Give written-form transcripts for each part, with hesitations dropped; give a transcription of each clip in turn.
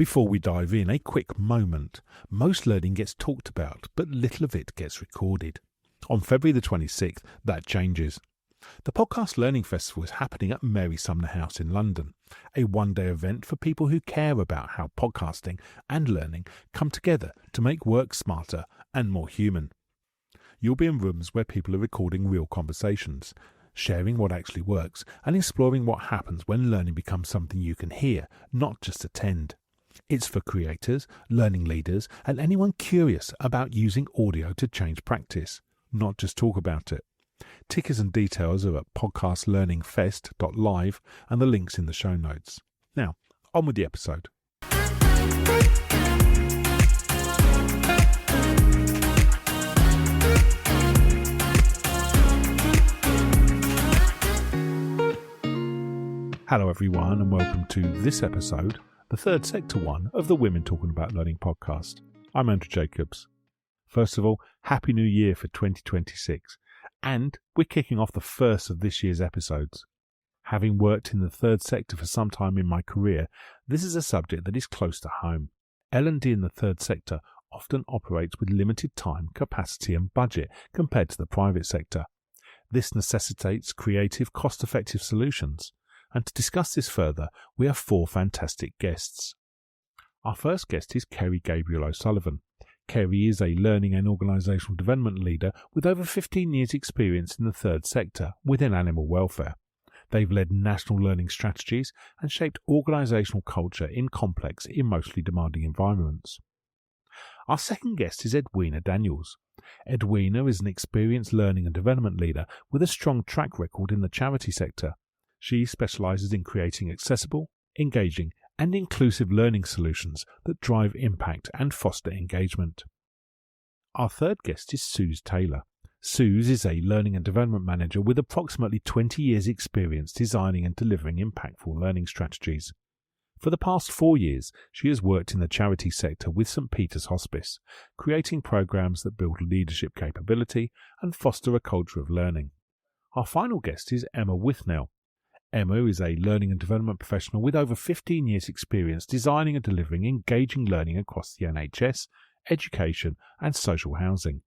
Before we dive in, a quick moment. Most learning gets talked about, but little of it gets recorded. On February the 26th, that changes. The Podcast Learning Festival is happening at Mary Sumner House in London, a one-day event for people who care about how podcasting and learning come together to make work smarter and more human. You'll be in rooms where people are recording real conversations, sharing what actually works, and exploring what happens when learning becomes something you can hear, not just attend. It's for creators, learning leaders, and anyone curious about using audio to change practice, not just talk about it. Tickets and details are at podcastlearningfest.live and the links in the show notes. Now, on with the episode. Hello everyone and welcome to this episode, the third sector one of the Women Talking About Learning podcast. I'm Andrew Jacobs. First of all, Happy New Year for 2026. And we're kicking off the first of this year's episodes. Having worked in the third sector for some time in my career, this is a subject that is close to home. L&D in the third sector often operates with limited time, capacity and budget compared to the private sector. This necessitates creative, cost-effective solutions. And to discuss this further, we have four fantastic guests. Our first guest is Kerry Gabriel O'Sullivan. Kerry is a learning and organisational development leader with over 15 years' experience in the third sector within animal welfare. They've led national learning strategies and shaped organisational culture in complex, emotionally demanding environments. Our second guest is Edwina Daniels. Edwina is an experienced learning and development leader with a strong track record in the charity sector. She specialises in creating accessible, engaging and inclusive learning solutions that drive impact and foster engagement. Our third guest is Suze Taylor. Suze is a learning and development manager with approximately 20 years' experience designing and delivering impactful learning strategies. For the past 4 years, she has worked in the charity sector with St Peter's Hospice, creating programs that build leadership capability and foster a culture of learning. Our final guest is Emma Withnell. Emma is a learning and development professional with over 15 years' experience designing and delivering engaging learning across the NHS, education and social housing.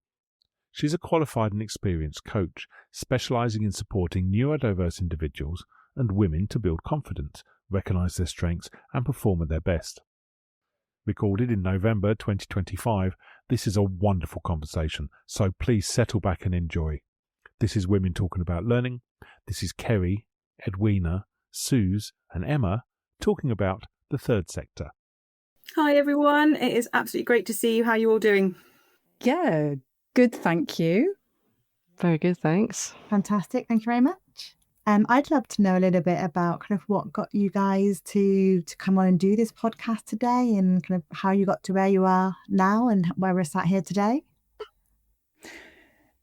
She's a qualified and experienced coach, specialising in supporting neurodiverse individuals and women to build confidence, recognise their strengths and perform at their best. Recorded in November 2025, this is a wonderful conversation, so please settle back and enjoy. This is Women Talking About Learning. This is Kerry, Edwina, Suze and Emma talking about the third sector. Hi everyone, it is absolutely great to see you. How are you all doing? Yeah, good, thank you. Very good, thanks. Fantastic, thank you very much. I'd love to know a little bit about kind of what got you guys to come on and do this podcast today and kind of how you got to where you are now and where we're sat here today.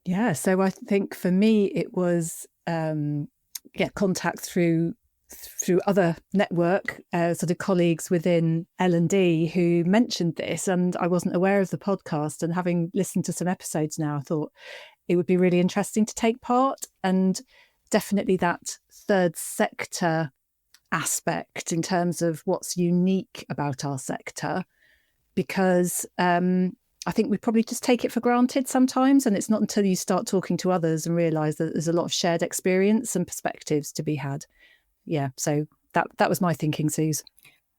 Yeah, so I think for me it was contact through other network sort of colleagues within L&D who mentioned this, and I wasn't aware of the podcast, and having listened to some episodes now I thought it would be really interesting to take part, and definitely that third sector aspect in terms of what's unique about our sector, because I think we probably just take it for granted sometimes, and it's not until you start talking to others and realise that there's a lot of shared experience and perspectives to be had. Yeah, so that was my thinking, Suze.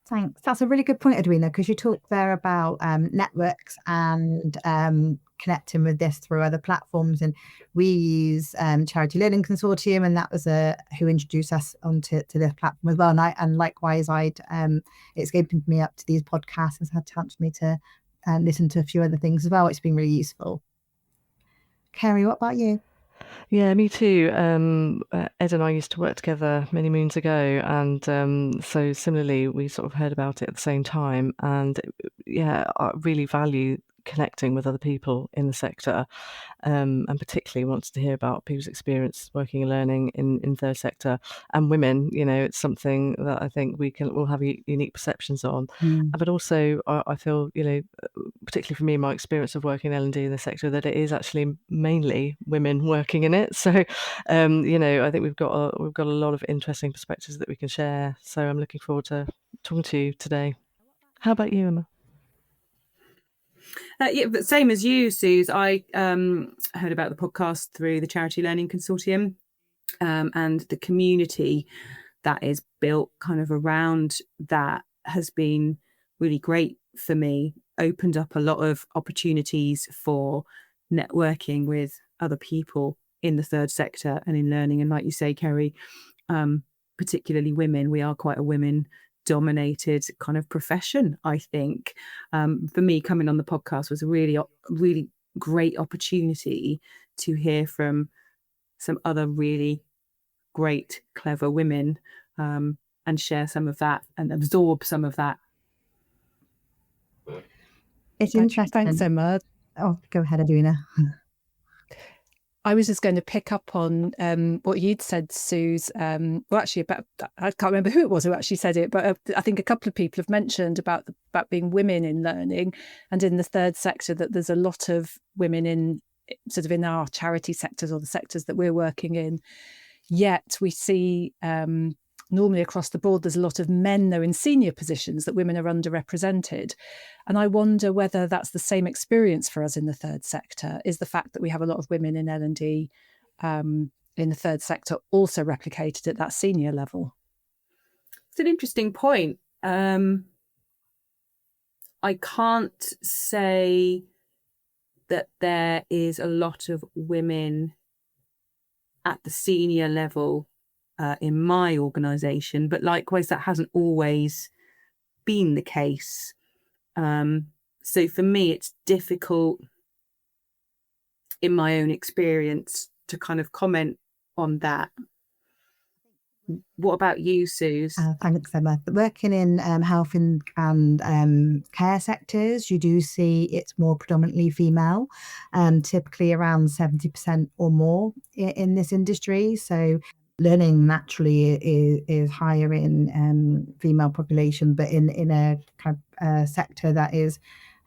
Thanks. That's a really good point, Edwina, because you talked there about networks and connecting with this through other platforms. And we use Charity Learning Consortium, and that was who introduced us onto this platform as well. And likewise, it's opened me up to these podcasts and had a chance for me to listen to a few other things as well. It's been really useful. Kerry, what about you? Yeah, me too. Ed and I used to work together many moons ago, and so similarly we sort of heard about it at the same time, and I really value connecting with other people in the sector, and particularly wanted to hear about people's experience working and learning in third sector and women. You know, it's something that I think we'll have unique perceptions on. But also I feel, you know, particularly for me, my experience of working in L&D in the sector, that it is actually mainly women working in it. So you know, I think we've got a lot of interesting perspectives that we can share. So I'm looking forward to talking to you today. How about you, Emma? Yeah, but same as you, Suze. I heard about the podcast through the Charity Learning Consortium, and the community that is built kind of around that has been really great for me. Opened up a lot of opportunities for networking with other people in the third sector and in learning. And like you say, Kerry, particularly women, we are quite a women dominated kind of profession, I think. For me, coming on the podcast was a really great opportunity to hear from some other really great, clever women, and share some of that and absorb some of that. It's interesting. Thanks, Emma. Oh, go ahead, Edwina. I was just going to pick up on what you'd said, Suze. Well, actually, about I can't remember who it was who actually said it, but I think a couple of people have mentioned about being women in learning and in the third sector, that there's a lot of women in sort of in our charity sectors or the sectors that we're working in. Yet we see normally across the board, there's a lot of men, though, in senior positions, that women are underrepresented. And I wonder whether that's the same experience for us in the third sector. Is the fact that we have a lot of women in L&D in the third sector also replicated at that senior level? It's an interesting point. I can't say that there is a lot of women at the senior level in my organisation, but likewise, that hasn't always been the case. So for me, it's difficult in my own experience to kind of comment on that. What about you, Suze? Thanks, Emma. Working in health and care sectors, you do see it's more predominantly female, typically around 70% or more in this industry. So learning naturally is higher in female population, but in a kind of sector that is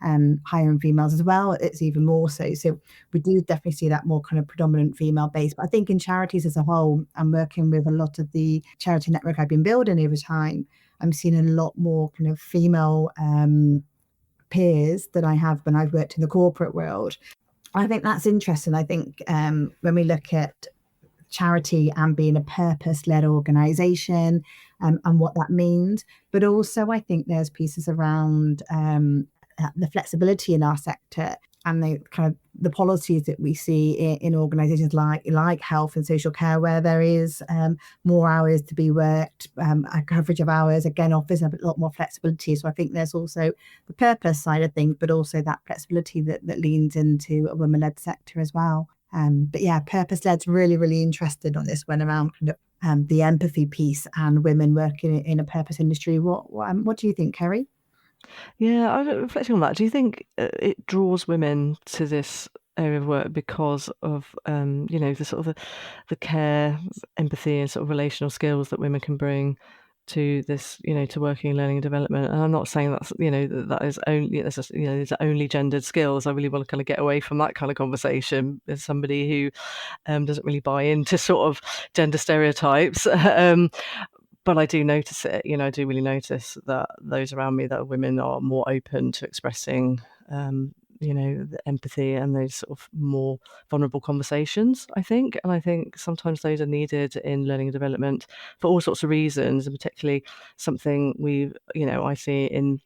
higher in females as well, it's even more so. So we do definitely see that more kind of predominant female base. But I think in charities as a whole, I'm working with a lot of the charity network I've been building over time. I'm seeing a lot more kind of female peers than I have when I've worked in the corporate world. I think that's interesting. I think when we look at charity and being a purpose-led organisation and what that means, but also I think there's pieces around the flexibility in our sector and the kind of the policies that we see in organisations like health and social care, where there is more hours to be worked, a coverage of hours, again, offers a lot more flexibility. So I think there's also the purpose side of things, but also that flexibility that leans into a women-led sector as well. But yeah, purpose-led's really, really interested on this one around kind of the empathy piece and women working in a purpose industry. What do you think, Kerry? Yeah, I was reflecting on that. Do you think it draws women to this area of work because of the sort of the care, empathy, and sort of relational skills that women can bring to this, to working, learning, and development? And I'm not saying that's that is only it's only gendered skills. I really want to kind of get away from that kind of conversation as somebody who doesn't really buy into sort of gender stereotypes. But I do notice it, I do really notice that those around me that are women are more open to expressing, the empathy and those sort of more vulnerable conversations, I think. And I think sometimes those are needed in learning and development for all sorts of reasons, and particularly something I see in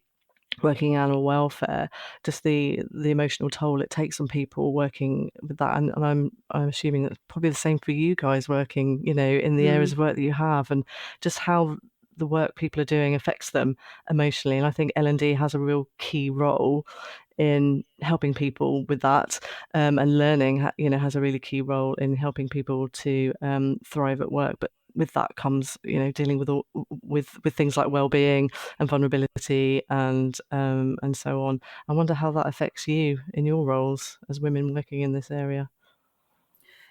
working in animal welfare, just the emotional toll it takes on people working with that, and I'm assuming that's probably the same for you guys working, in the areas of work that you have, and just how the work people are doing affects them emotionally. And I think L&D has a real key role in helping people with that, and learning, has a really key role in helping people to thrive at work. But with that comes, dealing with things like wellbeing and vulnerability and so on. I wonder how that affects you in your roles as women working in this area.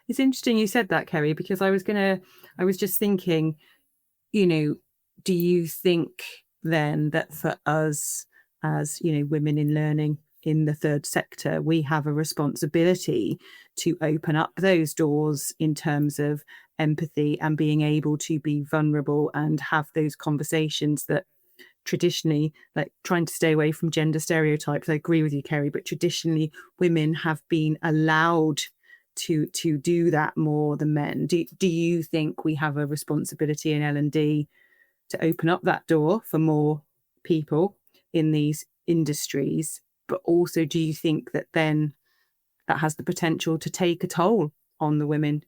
It's interesting you said that, Kerry, because I was just thinking, do you think then that for us as, women in learning in the third sector, we have a responsibility to open up those doors in terms of empathy and being able to be vulnerable and have those conversations that traditionally, like trying to stay away from gender stereotypes. I agree with you, Kerry, but traditionally women have been allowed to do that more than men. Do you think we have a responsibility in L&D to open up that door for more people in these industries? But also, do you think that then that has the potential to take a toll on the women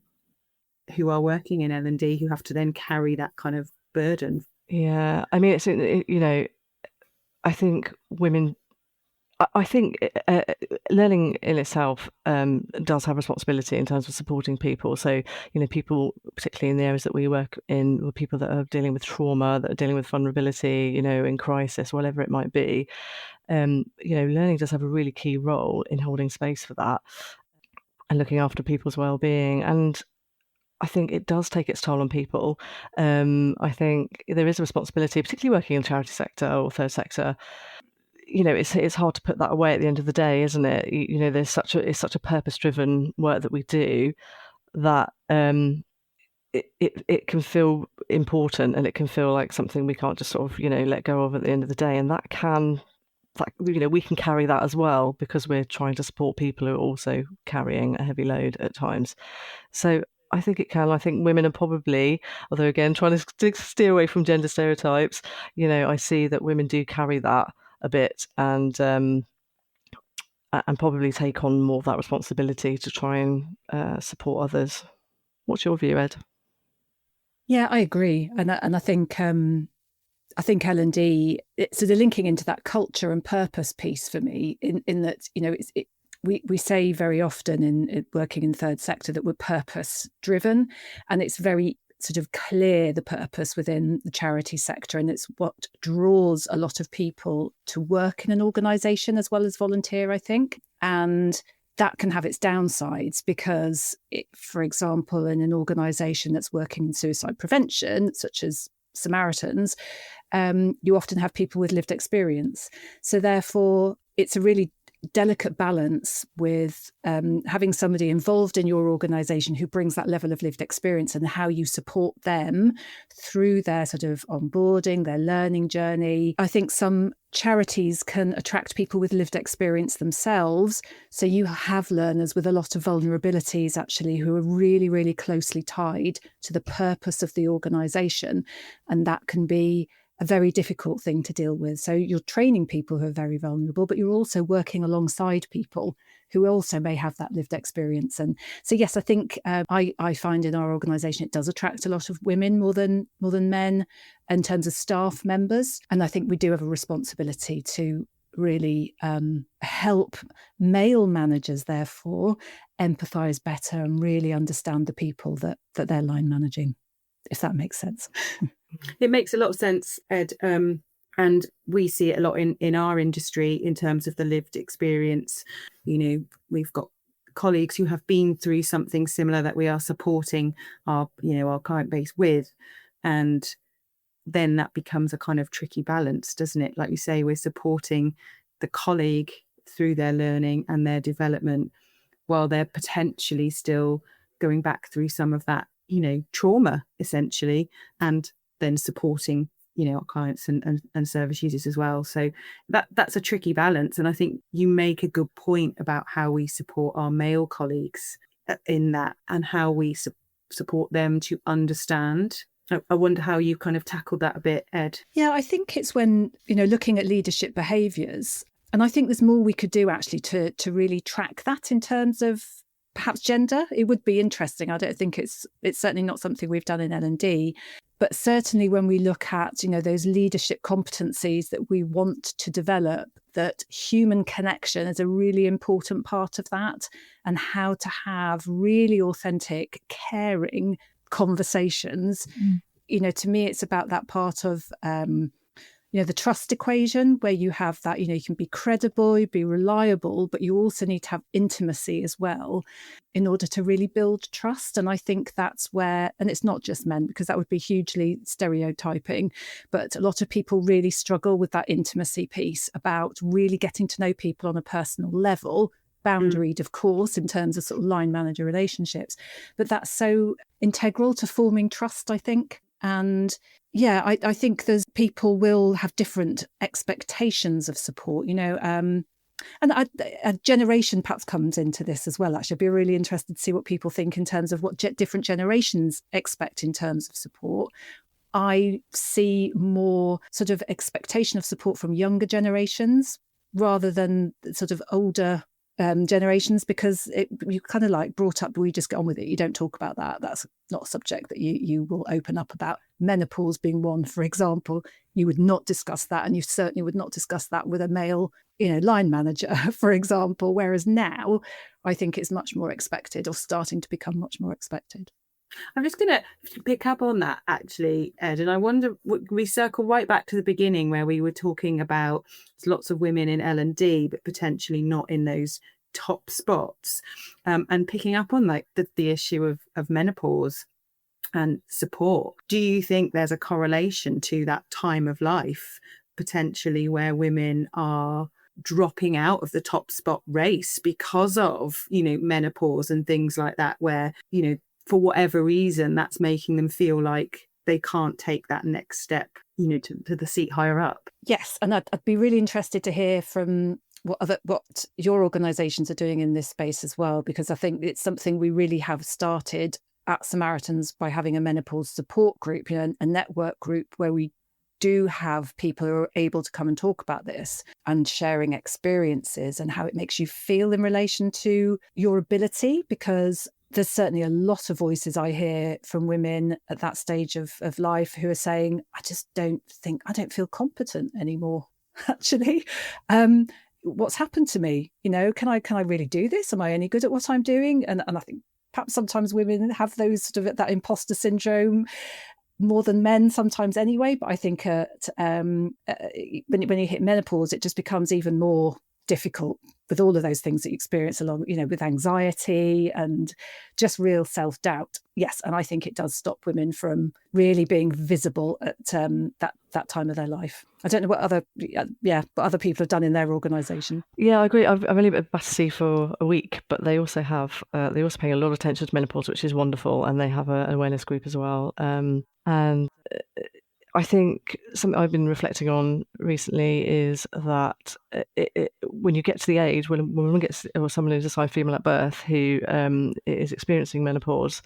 who are working in L&D, who have to then carry that kind of burden? Yeah, I mean, I think women. I think learning in itself does have responsibility in terms of supporting people. So, people, particularly in the areas that we work in, were people that are dealing with trauma, that are dealing with vulnerability, in crisis, whatever it might be. Learning does have a really key role in holding space for that and looking after people's well-being. And I think it does take its toll on people. I think there is a responsibility, particularly working in the charity sector or third sector. It's hard to put that away at the end of the day, isn't it? There's it's such a purpose-driven work that we do that it can feel important, and it can feel like something we can't just sort of let go of at the end of the day. And we can carry that as well, because we're trying to support people who are also carrying a heavy load at times. So I think it can. I think women are probably, although again trying to steer away from gender stereotypes, I see that women do carry that a bit, and probably take on more of that responsibility to try and support others. What's your view, Ed? Yeah, I agree, and I think L&D, it's sort of linking into that culture and purpose piece for me, in that we say very often in working in the third sector that we're purpose driven, and it's very sort of clear, the purpose within the charity sector, and it's what draws a lot of people to work in an organisation as well as volunteer, I think. And that can have its downsides, because for example, in an organisation that's working in suicide prevention, such as Samaritans, you often have people with lived experience. So therefore, it's a really delicate balance with having somebody involved in your organisation who brings that level of lived experience, and how you support them through their sort of onboarding, their learning journey. I think some charities can attract people with lived experience themselves. So you have learners with a lot of vulnerabilities, actually, who are really, really closely tied to the purpose of the organisation. And that can be a very difficult thing to deal with. So you're training people who are very vulnerable, but you're also working alongside people who also may have that lived experience. And so, yes, I think I find in our organisation it does attract a lot of women more than men in terms of staff members. And I think we do have a responsibility to really help male managers, therefore, empathise better and really understand the people that they're line managing, if that makes sense. It makes a lot of sense, Ed. And we see it a lot in our industry in terms of the lived experience. We've got colleagues who have been through something similar that we are supporting our client base with. And then that becomes a kind of tricky balance, doesn't it? Like you say, we're supporting the colleague through their learning and their development, while they're potentially still going back through some of that, trauma, essentially, and then supporting our clients and service users as well. So that's a tricky balance. And I think you make a good point about how we support our male colleagues in that, and how we support them to understand. I wonder how you kind of tackled that a bit, Ed. Yeah, I think it's when looking at leadership behaviours, and I think there's more we could do actually to really track that in terms of perhaps gender. It would be interesting. I don't think it's certainly not something we've done in L&D. But certainly when we look at, those leadership competencies that we want to develop, that human connection is a really important part of that, and how to have really authentic, caring conversations. To me, it's about that part of, the trust equation, where you have that, you can be credible, you be reliable, but you also need to have intimacy as well in order to really build trust. And I think that's where, and it's not just men, because that would be hugely stereotyping, but a lot of people really struggle with that intimacy piece, about really getting to know people on a personal level, boundaried, of course, in terms of sort of line manager relationships. But that's so integral to forming trust, I think. And yeah, I think there's people will have different expectations of support, and a generation perhaps comes into this as well. Actually, I'd be really interested to see what people think in terms of what different generations expect in terms of support. I see more sort of expectation of support from younger generations rather than sort of older generations, because you kind of like brought up, we just get on with it. You don't talk about that. That's not a subject that you will open up about. Menopause being one, for example, you would not discuss that, and you certainly would not discuss that with a male, line manager, for example. Whereas now, I think it's much more expected, or starting to become much more expected. I'm just going to pick up on that, actually, Ed, and I wonder, we circle right back to the beginning where we were talking about lots of women in L&D, but potentially not in those top spots, and picking up on like the issue of menopause and support. Do you think there's a correlation to that time of life, potentially, where women are dropping out of the top spot race because of, menopause and things like that, where, for whatever reason, that's making them feel like they can't take that next step, to the seat higher up? Yes, and I'd be really interested to hear from what your organisations are doing in this space as well, because I think it's something we really have started at Samaritans by having a menopause support group, a network group where we do have people who are able to come and talk about this and sharing experiences and how it makes you feel in relation to your ability, because there's certainly a lot of voices I hear from women at that stage of life who are saying, I don't feel competent anymore, actually. What's happened to me? Can I really do this? Am I any good at what I'm doing? And I think perhaps sometimes women have those sort of that imposter syndrome more than men sometimes anyway. But I think when you hit menopause, it just becomes even more difficult with all of those things that you experience along, with anxiety and just real self-doubt. Yes, and I think it does stop women from really being visible at that time of their life. I don't know what other people have done in their organisation. Yeah, I agree. I've only been at Battersea for a week, but they also have they also pay a lot of attention to menopause, which is wonderful, and they have an awareness group as well. And I think something I've been reflecting on recently is that when you get to the age when a woman gets, or someone who's assigned female at birth who is experiencing menopause,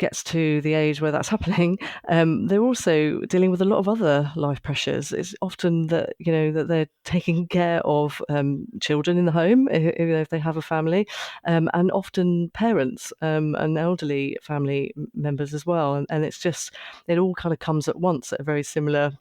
gets to the age where that's happening, they're also dealing with a lot of other life pressures. It's often that that they're taking care of children in the home if they have a family, and often parents and elderly family members as well. And it's just, it all kind of comes at once at a very similar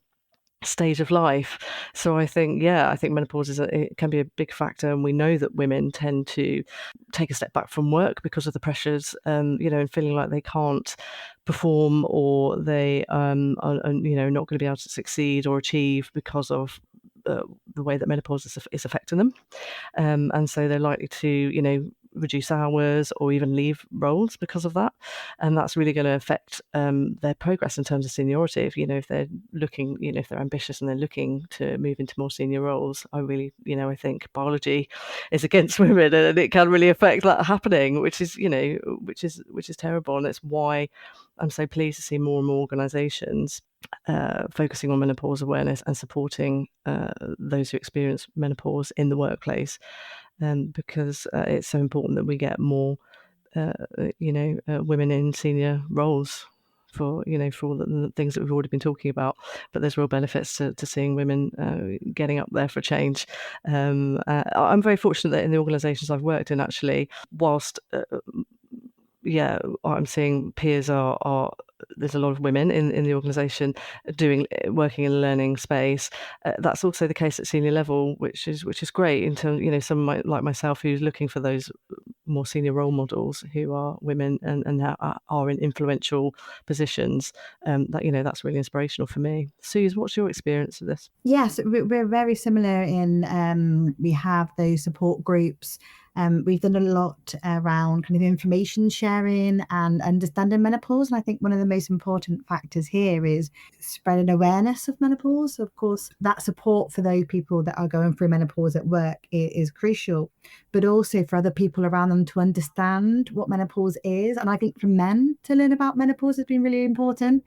stage of life. So I think menopause it can be a big factor, and we know that women tend to take a step back from work because of the pressures, and feeling like they can't perform, or they are not going to be able to succeed or achieve because of the way that menopause is affecting them, and so they're likely to reduce hours or even leave roles because of that, and that's really going to affect their progress in terms of seniority. If they're looking, if they're ambitious and they're looking to move into more senior roles, I think biology is against women, and it can really affect that happening, which is terrible. And it's why I'm so pleased to see more and more organisations focusing on menopause awareness and supporting those who experience menopause in the workplace, because it's so important that we get more women in senior roles for all the things that we've already been talking about. But there's real benefits to seeing women getting up there for a change. I'm very fortunate that in the organisations I've worked in, actually, whilst I'm seeing peers are there's a lot of women in the organisation working in the learning space. That's also the case at senior level, which is great in terms, someone like myself who's looking for those more senior role models who are women and are in influential positions. That's really inspirational for me. Suze, what's your experience of this? Yes, we're very similar in we have those support groups We've done a lot around kind of information sharing and understanding menopause. And I think one of the most important factors here is spreading awareness of menopause. Of course, that support for those people that are going through menopause at work is crucial, but also for other people around them to understand what menopause is. And I think for men to learn about menopause has been really important.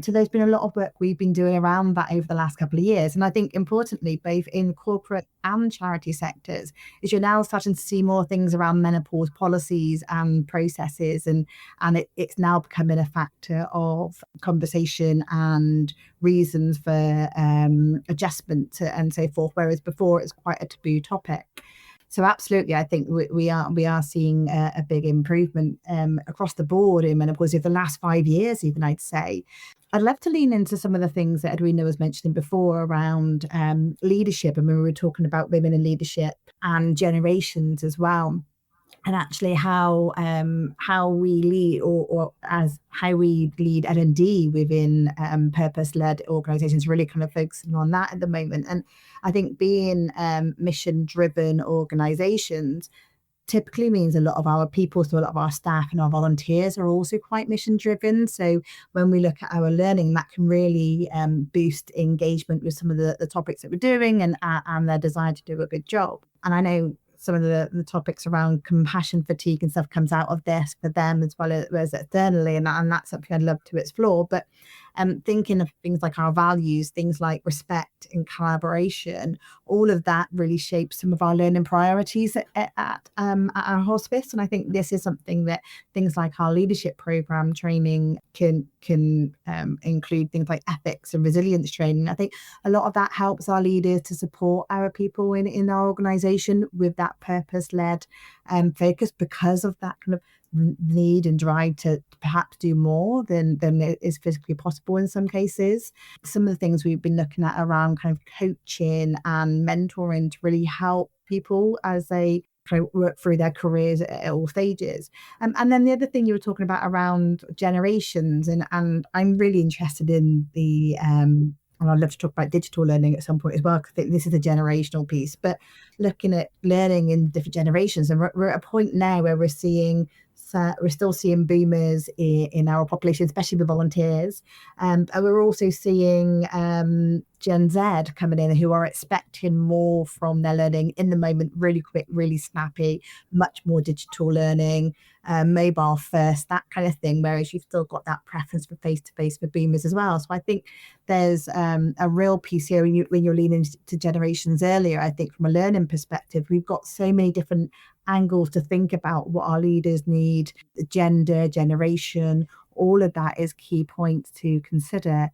So there's been a lot of work we've been doing around that over the last couple of years. And I think importantly, both in corporate and charity sectors, is you're now starting to see more things around menopause policies and processes, and it's now becoming a factor of conversation and reasons for adjustment and so forth, whereas before it's quite a taboo topic. So absolutely, I think we are seeing a big improvement across the board in menopause over the last 5 years, even I'd say. I'd love to lean into some of the things that Edwina was mentioning before around leadership. I mean, we were talking about women in leadership and generations as well, and actually how we lead or as how we lead L&D within purpose-led organizations, really kind of focusing on that at the moment. And I think being mission-driven organizations typically means a lot of our people, so a lot of our staff and our volunteers are also quite mission driven. So when we look at our learning, that can really boost engagement with some of the topics that we're doing and their desire to do a good job. And I know some of the topics around compassion fatigue and stuff comes out of this for them as well as externally, and that's something I'd love to explore. But thinking of things like our values, things like respect and collaboration, all of that really shapes some of our learning priorities at our hospice. And I think this is something that things like our leadership program training can include, things like ethics and resilience training. I think a lot of that helps our leaders to support our people in our organization with that purpose-led focus, because of that kind of need and drive to perhaps do more than is physically possible in some cases. Some of the things we've been looking at around kind of coaching and mentoring to really help people as they kind of work through their careers at all stages. And then the other thing you were talking about around generations, and I'm really interested in the and I'd love to talk about digital learning at some point as well, because I think this is a generational piece, but looking at learning in different generations. And we're at a point now where we're still seeing boomers in our population, especially the volunteers. And we're also seeing Gen Z coming in, who are expecting more from their learning in the moment, really quick, really snappy, much more digital learning, mobile first, that kind of thing, whereas you've still got that preference for face-to-face for boomers as well. So I think there's a real piece here when you're leaning to generations earlier. I think from a learning perspective, we've got so many different angles to think about what our leaders need, gender, generation, all of that is key points to consider.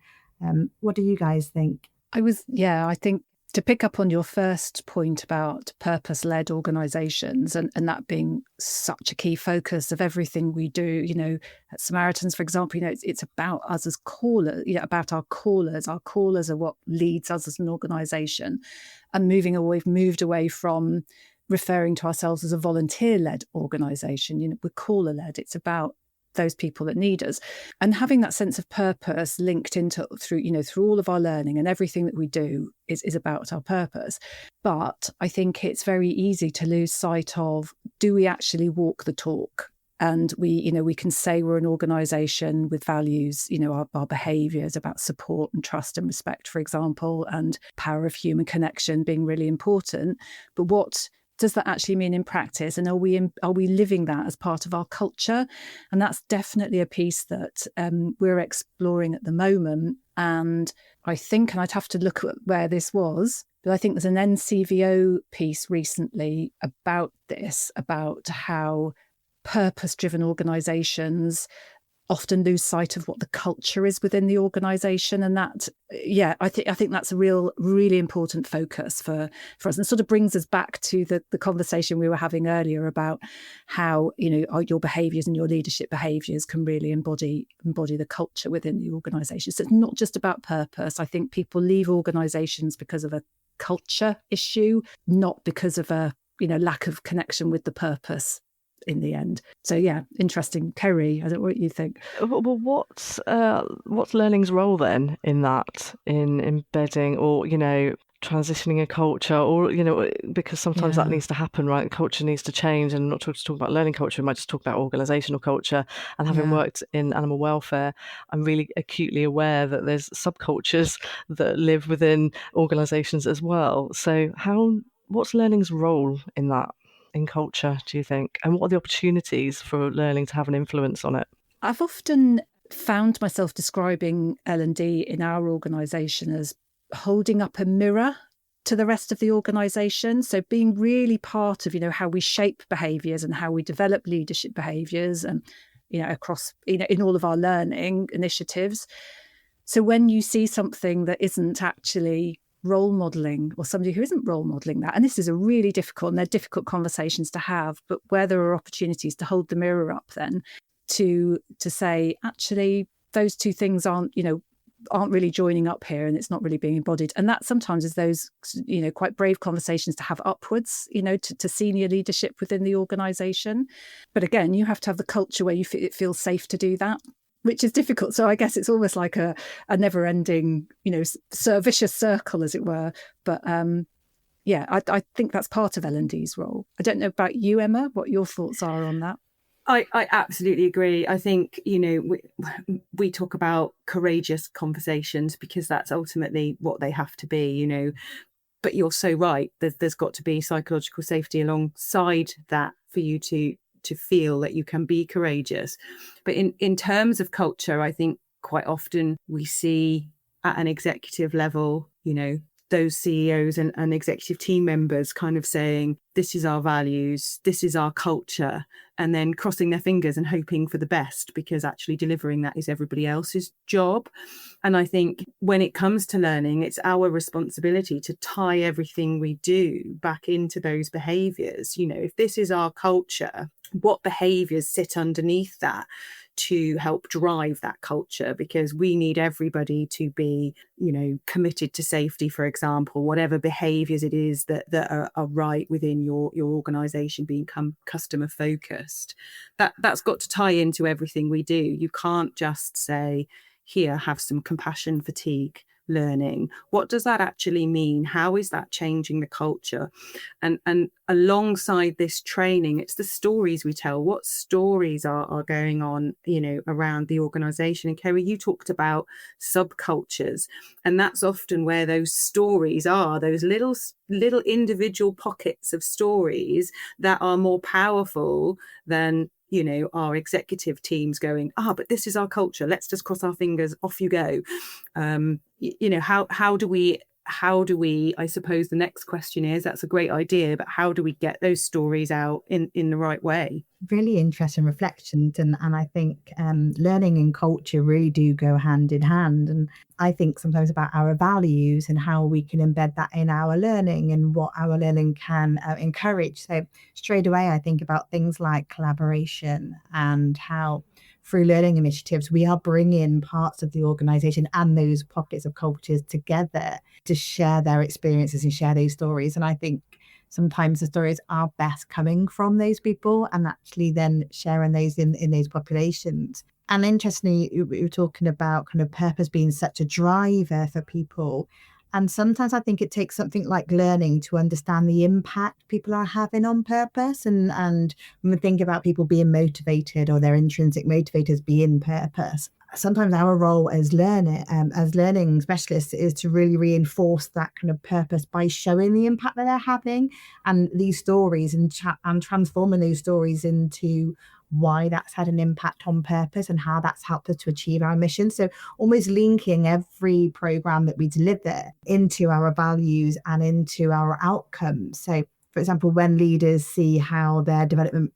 What do you guys think? I think to pick up on your first point about purpose-led organisations and that being such a key focus of everything we do, at Samaritans, for example, it's about us as callers, about our callers. Our callers are what leads us as an organisation, and we've moved away from referring to ourselves as a volunteer-led organisation. We're caller-led. It's about those people that need us, and having that sense of purpose linked into through all of our learning, and everything that we do is about our purpose. But I think it's very easy to lose sight of, do we actually walk the talk? And we can say we're an organisation with values, our behaviours about support and trust and respect, for example, and power of human connection being really important. But what does that actually mean in practice? And are we living that as part of our culture? And that's definitely a piece that we're exploring at the moment. And I think, and I'd have to look at where this was, but I think there's an NCVO piece recently about this, about how purpose-driven organisations often lose sight of what the culture is within the organisation. And that, I think that's a really important focus for us, and sort of brings us back to the conversation we were having earlier about how, your behaviours and your leadership behaviours can really embody the culture within the organisation. So it's not just about purpose. I think people leave organisations because of a culture issue, not because of a, lack of connection with the purpose in the end. So interesting. Kerry, I don't know what you think. Well, what's learning's role then in that, in embedding or transitioning a culture, or because sometimes that needs to happen, right? Culture needs to change, and not to talk about learning culture, we might just talk about organizational culture. And having worked in animal welfare, I'm really acutely aware that there's subcultures that live within organizations as well. So what's learning's role in that, in culture, do you think? And what are the opportunities for learning to have an influence on it? I've often found myself describing L&D in our organisation as holding up a mirror to the rest of the organisation. So being really part of, how we shape behaviours and how we develop leadership behaviours, and, across, in all of our learning initiatives. So when you see something that isn't actually role modelling, or somebody who isn't role modelling that, and this is a really difficult, and they're difficult conversations to have, but where there are opportunities to hold the mirror up then to say, actually, those two things aren't really joining up here, and it's not really being embodied. And that sometimes is those, quite brave conversations to have upwards, to senior leadership within the organisation. But again, you have to have the culture where it feels safe to do that, which is difficult. So I guess it's almost like a never ending, vicious circle, as it were. But I think that's part of L&D's role. I don't know about you, Emma, what your thoughts are on that. I absolutely agree. I think, we talk about courageous conversations because that's ultimately what they have to be, but you're so right. There's got to be psychological safety alongside that for you to feel that you can be courageous. But in terms of culture, I think quite often we see at an executive level, those CEOs and executive team members kind of saying, this is our values, this is our culture, and then crossing their fingers and hoping for the best, because actually delivering that is everybody else's job. And I think when it comes to learning, it's our responsibility to tie everything we do back into those behaviours. If this is our culture, what behaviours sit underneath that to help drive that culture? Because we need everybody to be, committed to safety, for example, whatever behaviours it is that are right within your organisation, being customer focused. That's got to tie into everything we do. You can't just say, here, have some compassion fatigue learning. What does that actually mean? How is that changing the culture? And alongside this training, it's the stories we tell. What stories are going on, around the organization? And Kerry, you talked about subcultures, and that's often where those stories are, those little individual pockets of stories that are more powerful than our executive teams going, but this is our culture, let's just cross our fingers, off you go. How do we, I suppose the next question is, that's a great idea, but how do we get those stories out in the right way? Really interesting reflections. And I think learning and culture really do go hand in hand. And I think sometimes about our values and how we can embed that in our learning and what our learning can encourage. So straight away, I think about things like collaboration and how through learning initiatives, we are bringing parts of the organisation and those pockets of cultures together to share their experiences and share those stories. And I think sometimes the stories are best coming from those people and actually then sharing those in those populations. And interestingly, we were talking about kind of purpose being such a driver for people. And sometimes I think it takes something like learning to understand the impact people are having on purpose. And when we think about people being motivated or their intrinsic motivators being purpose, sometimes our role as learning specialists is to really reinforce that kind of purpose by showing the impact that they're having and these stories and transforming those stories into why that's had an impact on purpose and how that's helped us to achieve our mission. So almost linking every program that we deliver into our values and into our outcomes. So for example, when leaders see how their development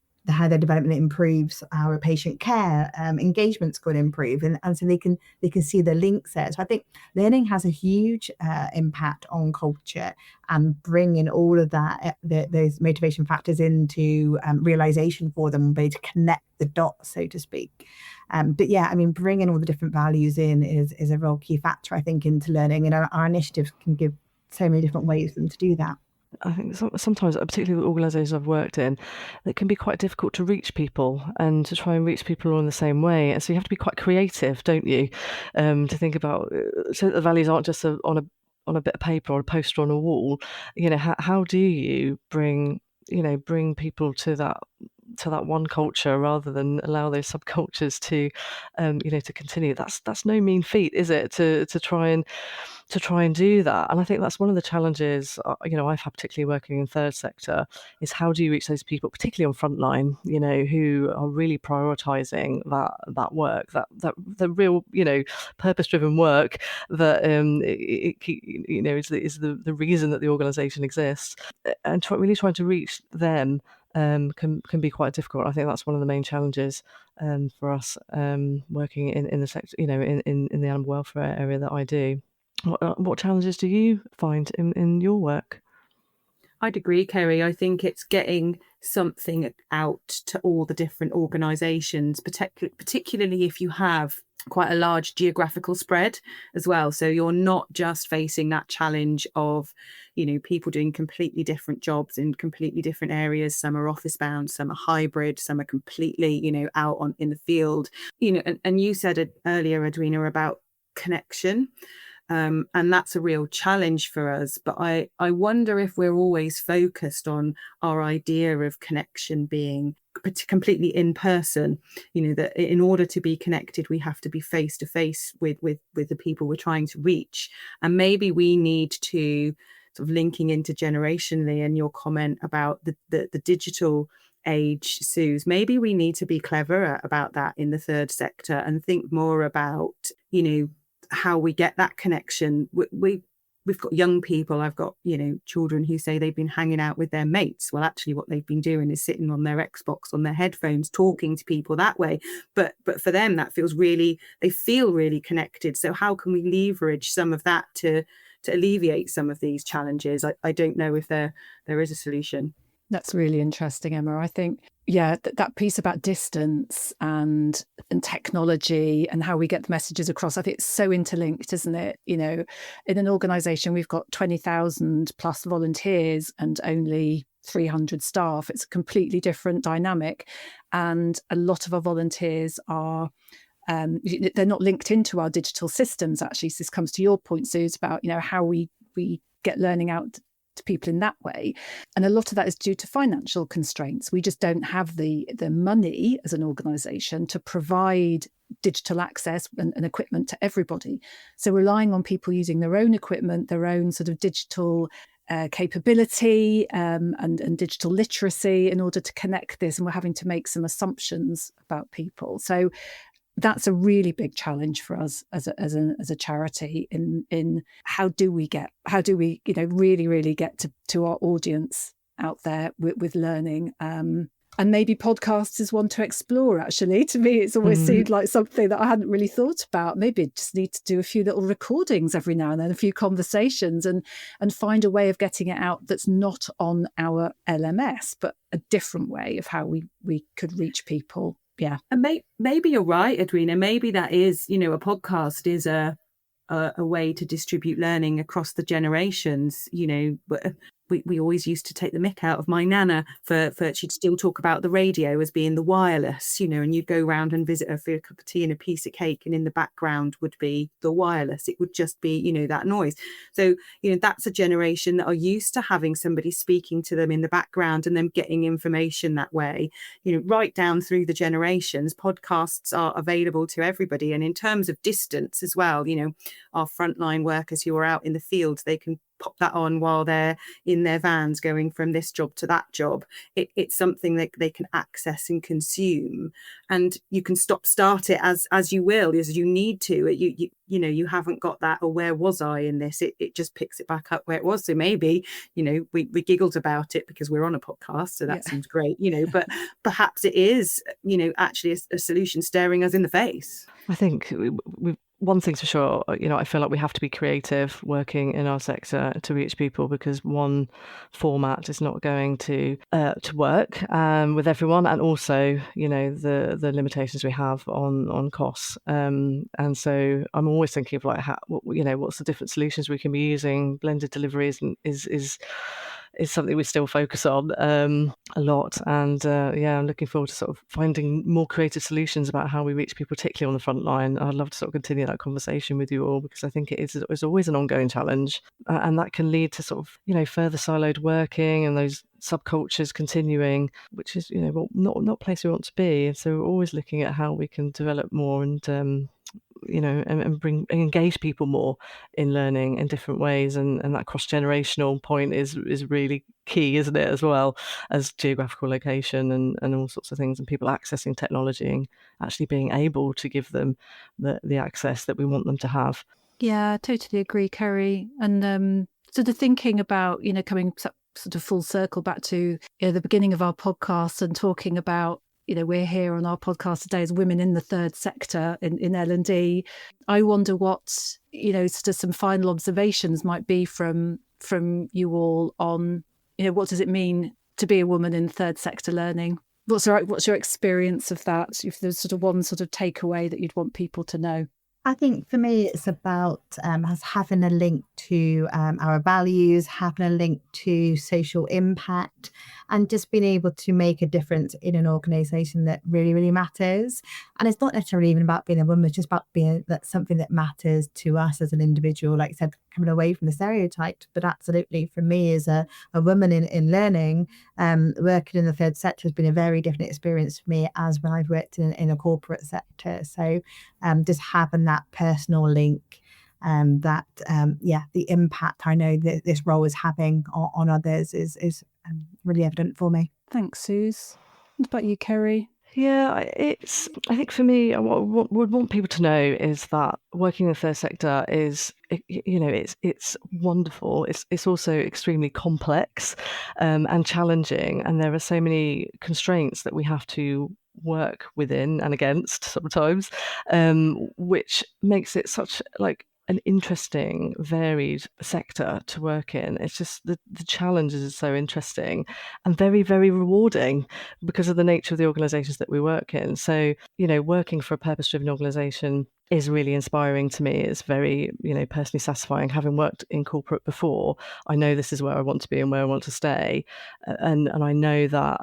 improves, our patient care engagement score improve, and so they can see the links there. So I think learning has a huge impact on culture and bringing all of that those motivation factors into realization for them, but to connect the dots, so to speak. But yeah, I mean, bringing all the different values in is a real key factor, I think, into learning, and our initiatives can give so many different ways for them to do that. I think sometimes, particularly the organisations I've worked in, it can be quite difficult to reach people and to try and reach people all in the same way. And so you have to be quite creative, don't you, to think about, so that the values aren't just on a bit of paper or a poster on a wall. How do you bring people to that one culture rather than allow those subcultures to to continue? That's no mean feat, is it, to try and do that? And I think that's one of the challenges I've had, particularly working in third sector, is how do you reach those people, particularly on frontline, who are really prioritizing that work, that the real purpose driven work that is the reason that the organization exists, and really trying to reach them can be quite difficult. I think that's one of the main challenges for us working in the sector, in the animal welfare area that I do. What challenges do you find in your work? I'd agree, Kerry. I think it's getting something out to all the different organisations, particularly if you have quite a large geographical spread as well. So you're not just facing that challenge of, people doing completely different jobs in completely different areas. Some are office bound, some are hybrid, some are completely, out in the field. And you said it earlier, Edwina, about connection. And that's a real challenge for us. But I wonder if we're always focused on our idea of connection being completely in person, that in order to be connected, we have to be face to face with the people we're trying to reach. And maybe we need to, sort of linking into generationally, and your comment about the digital age, Suze, maybe we need to be cleverer about that in the third sector and think more about, how we get that connection. We've got young people. I've got, children who say they've been hanging out with their mates. Well, actually what they've been doing is sitting on their Xbox, on their headphones, talking to people that way. But for them, that they feel really connected. So how can we leverage some of that to alleviate some of these challenges? I don't know if there is a solution. That's really interesting, Emma. I think, that piece about distance and technology and how we get the messages across, I think it's so interlinked, isn't it? In an organisation, we've got 20,000 plus volunteers and only 300 staff. It's a completely different dynamic. And a lot of our volunteers are they're not linked into our digital systems, actually. So this comes to your point, Suze, about how we get learning out to people in that way. And a lot of that is due to financial constraints. We just don't have the money as an organisation to provide digital access and equipment to everybody. So relying on people using their own equipment, their own sort of digital capability and digital literacy in order to connect this. And we're having to make some assumptions about people. So that's a really big challenge for us as a charity in how do we really, really get to our audience out there with learning. And maybe podcasts is one to explore, actually. To me, it's always seemed like something that I hadn't really thought about. Maybe just need to do a few little recordings every now and then, a few conversations, and find a way of getting it out that's not on our LMS, but a different way of how we could reach people. Yeah. And maybe you're right, Edwina. Maybe that is, a podcast is a way to distribute learning across the generations. We always used to take the mick out of my nana for she'd still talk about the radio as being the wireless, and you'd go round and visit her for a cup of tea and a piece of cake, and in the background would be the wireless. It would just be, that noise. So, that's a generation that are used to having somebody speaking to them in the background and them getting information that way. Right down through the generations, podcasts are available to everybody. And in terms of distance as well, our frontline workers who are out in the field, they can pop that on while they're in their vans going from this job to that job. It's something that they can access and consume, and you can start it as you will, as you need to. You haven't got that, or where was I in this? It just picks it back up where it was. So maybe, we giggled about it because we're on a podcast, so that seems great, but perhaps it is, actually a solution staring us in the face. I think one thing's for sure, I feel like we have to be creative working in our sector to reach people, because one format is not going to work with everyone, and also, the limitations we have on costs. And so I'm always thinking of what's the different solutions we can be using. Blended deliveries is is something we still focus on a lot. And I'm looking forward to sort of finding more creative solutions about how we reach people, particularly on the front line. I'd love to sort of continue that conversation with you all, because I think it's always an ongoing challenge, and that can lead to sort of further siloed working and those subcultures continuing, which is not a place we want to be. And so we're always looking at how we can develop more and engage people more in learning in different ways, and that cross-generational point is really key, isn't it, as well as geographical location and all sorts of things, and people accessing technology and actually being able to give them the access that we want them to have. Yeah, I totally agree, Kerry. And sort of thinking about, coming sort of full circle back to the beginning of our podcast and talking about, we're here on our podcast today as women in the third sector in L&D. I wonder what, sort of some final observations might be from you all on, what does it mean to be a woman in third sector learning? What's your experience of that? If there's sort of one sort of takeaway that you'd want people to know. I think for me, it's about us having a link to our values, having a link to social impact, and just being able to make a difference in an organisation that really, really matters. And it's not necessarily even about being a woman, it's just about being something that matters to us as an individual, like I said, coming away from the stereotypes. But absolutely, for me as a woman in learning, working in the third sector has been a very different experience for me as when I've worked in a corporate sector. So just having that personal link, the impact I know that this role is having on others is really evident for me. Thanks, Suze. What about you, Kerry? Yeah, I think for me, what would want people to know is that working in the third sector is, it's wonderful. It's also extremely complex and challenging, and there are so many constraints that we have to work within and against sometimes, which makes it such an interesting, varied sector to work in. It's just the challenges are so interesting and very, very rewarding because of the nature of the organisations that we work in. So, working for a purpose-driven organisation is really inspiring to me. It's very, personally satisfying. Having worked in corporate before, I know this is where I want to be and where I want to stay. And I know that,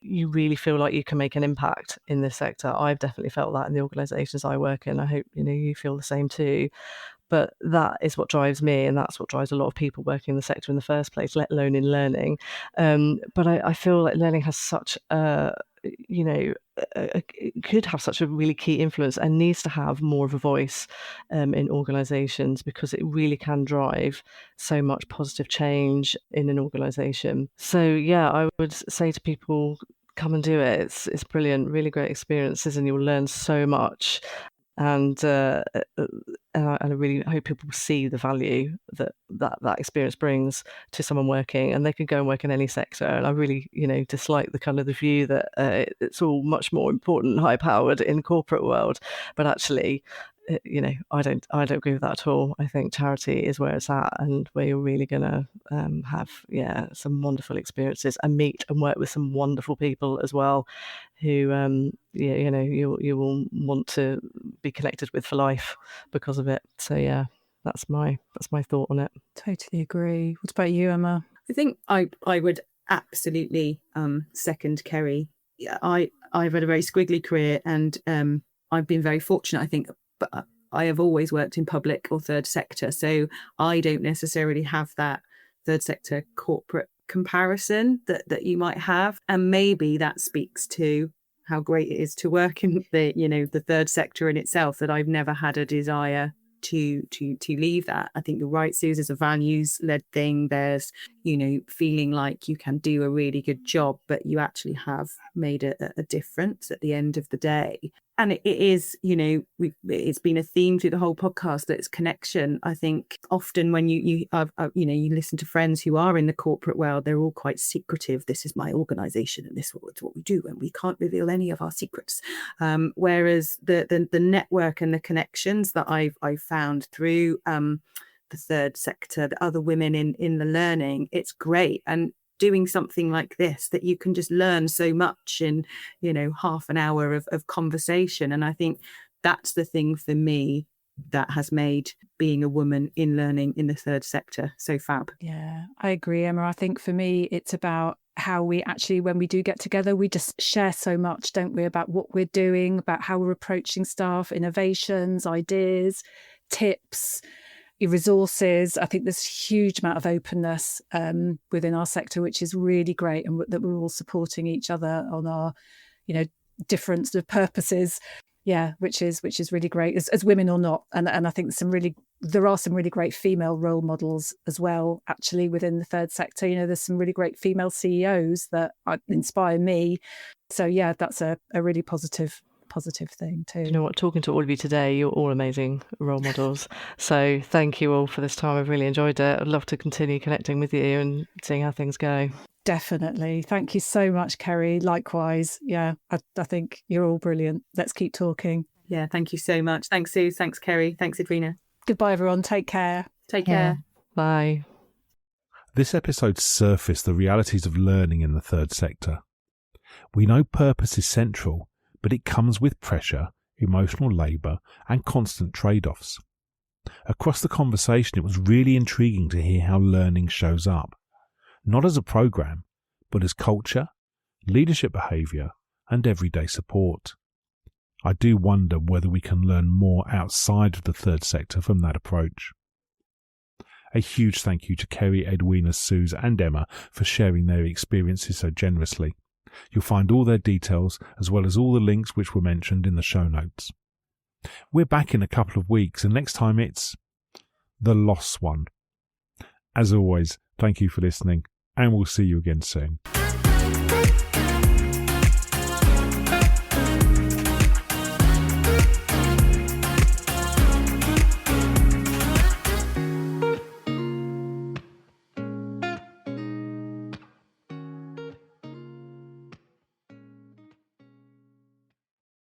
you really feel like you can make an impact in this sector. I've definitely felt that in the organisations I work in. I hope, you feel the same too. But that is what drives me, and that's what drives a lot of people working in the sector in the first place, let alone in learning. But I feel like learning has such could have such a really key influence and needs to have more of a voice in organisations, because it really can drive so much positive change in an organisation. So yeah, I would say to people, come and do it. It's brilliant, really great experiences, and you'll learn so much. And I really hope people see the value that experience brings to someone working, and they can go and work in any sector. And I really, dislike the kind of the view that it's all much more important and high powered in the corporate world. But actually, I don't agree with that at all. I think charity is where it's at, and where you're really going to have some wonderful experiences and meet and work with some wonderful people as well, who you will want to be connected with for life because of it. So yeah, that's my thought on it. Totally agree. What about you, Emma? I think I would absolutely second Kerry. I've had a very squiggly career, and I've been very fortunate, I think, but I have always worked in public or third sector, so I don't necessarily have that third sector corporate comparison that you might have, and maybe that speaks to how great it is to work in the third sector in itself, that I've never had a desire to leave that. I think you're right, Suze, it's a values-led thing. There's feeling like you can do a really good job, but you actually have made a difference at the end of the day. And it is, it's been a theme through the whole podcast, that it's connection. I think often when you listen to friends who are in the corporate world, they're all quite secretive. This is my organisation, and this is what we do, and we can't reveal any of our secrets. Whereas the network and the connections that I've found through the third sector, the other women in the learning, it's great. And doing something like this, that you can just learn so much in half an hour of conversation. And I think that's the thing for me that has made being a woman in learning in the third sector so fab. Yeah, I agree, Emma. I think for me, it's about how we actually, when we do get together, we just share so much, don't we, about what we're doing, about how we're approaching stuff, innovations, ideas, tips, resources. I think there's a huge amount of openness within our sector, which is really great, and that we're all supporting each other on our, difference of purposes. Yeah, which is really great, as women or not. And I think there are some really great female role models as well, actually, within the third sector. There's some really great female CEOs that inspire me. So yeah, that's a really positive thing too. You know what, talking to all of you today, you're all amazing role models. So thank you all for this time. I've really enjoyed it. I'd love to continue connecting with you and seeing how things go. Definitely. Thank you so much, Kerry. Likewise. Yeah, I think you're all brilliant. Let's keep talking. Yeah, thank you so much. Thanks, Sue. Thanks, Kerry. Thanks, Edwina. Goodbye, everyone. Take care. Take care. Bye. This episode surfaced the realities of learning in the third sector. We know purpose is central, but it comes with pressure, emotional labour, and constant trade-offs. Across the conversation, it was really intriguing to hear how learning shows up, not as a programme, but as culture, leadership behaviour, and everyday support. I do wonder whether we can learn more outside of the third sector from that approach. A huge thank you to Kerry, Edwina, Suze and Emma for sharing their experiences so generously. You'll find all their details as well as all the links which were mentioned in the show notes. We're back in a couple of weeks, and next time it's The Lost One. As always, thank you for listening, and we'll see you again soon.